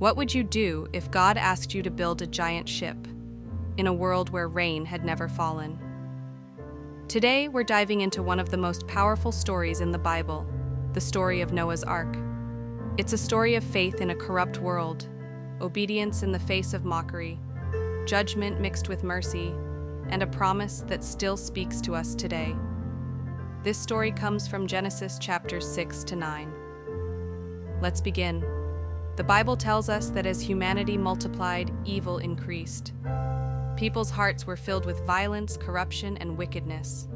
What would you do if God asked you to build a giant ship in a world where rain had never fallen? Today, we're diving into one of the most powerful stories in the Bible, the story of Noah's Ark. It's a story of faith in a corrupt world, obedience in the face of mockery, judgment mixed with mercy, and a promise that still speaks to us today. This story comes from Genesis chapters 6 to 9. Let's begin. The Bible tells us that as humanity multiplied, evil increased. People's hearts were filled with violence, corruption, and wickedness.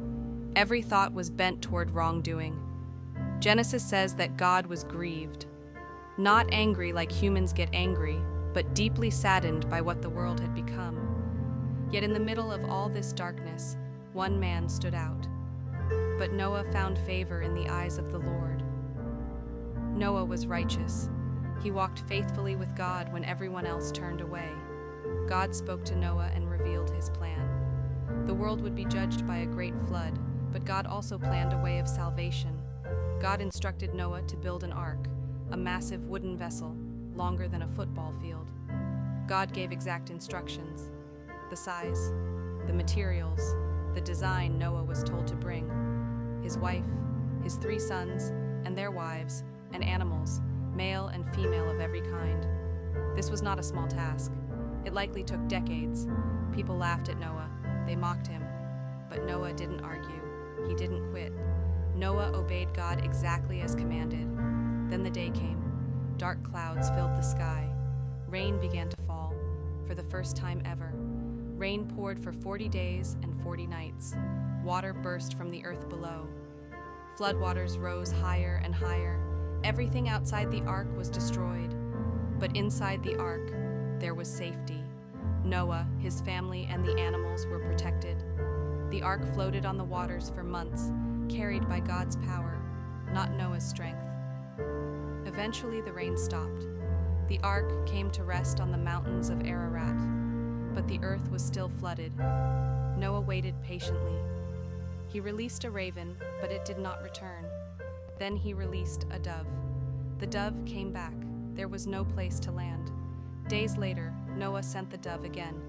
Every thought was bent toward wrongdoing. Genesis says that God was grieved, not angry like humans get angry, but deeply saddened by what the world had become. Yet in the middle of all this darkness, one man stood out. But Noah found favor in the eyes of the Lord. Noah was righteous. He walked faithfully with God when everyone else turned away. God spoke to Noah and revealed his plan. The world would be judged by a great flood, but God also planned a way of salvation. God instructed Noah to build an ark, a massive wooden vessel, longer than a football field. God gave exact instructions: the size, the materials, the design Noah was told to bring, his wife, his 3 sons, and their wives, and animals, male and female of every kind. This was not a small task. It likely took decades. People laughed at Noah. They mocked him. But Noah didn't argue. He didn't quit. Noah obeyed God exactly as commanded. Then the day came. Dark clouds filled the sky. Rain began to fall, for the first time ever. Rain poured for 40 days and 40 nights. Water burst from the earth below. Floodwaters rose higher and higher. Everything outside the ark was destroyed. But inside the ark, there was safety. Noah, his family, and the animals were protected. The ark floated on the waters for months, carried by God's power, not Noah's strength. Eventually, the rain stopped. The ark came to rest on the mountains of Ararat, but the earth was still flooded. Noah waited patiently. He released a raven, but it did not return. Then he released a dove. The dove came back. There was no place to land. Days later, Noah sent the dove again.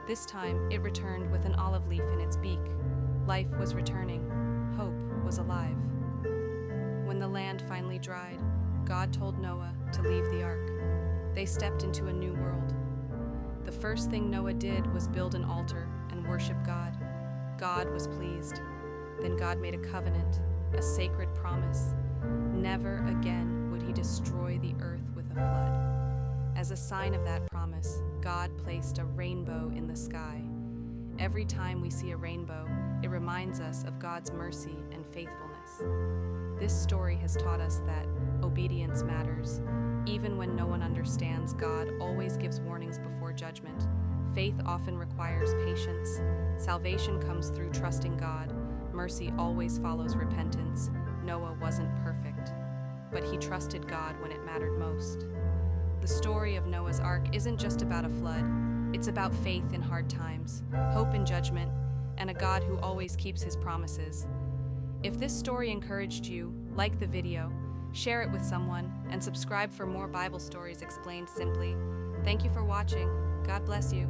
This time, it returned with an olive leaf in its beak. Life was returning. Hope was alive. When the land finally dried, God told Noah to leave the ark. They stepped into a new world. The first thing Noah did was build an altar and worship God. God was pleased. Then God made a covenant, a sacred promise. Never again would he destroy the earth with a flood. As a sign of that promise, God placed a rainbow in the sky. Every time we see a rainbow, it reminds us of God's mercy and faithfulness. This story has taught us that obedience matters. Even when no one understands, God always gives warnings before judgment. Faith often requires patience. Salvation comes through trusting God. Mercy always follows repentance. Noah wasn't perfect, but he trusted God when it mattered most. The story of Noah's Ark isn't just about a flood. It's about faith in hard times, hope in judgment, and a God who always keeps his promises. If this story encouraged you, like the video, share it with someone, and subscribe for more Bible stories explained simply. Thank you for watching. God bless you.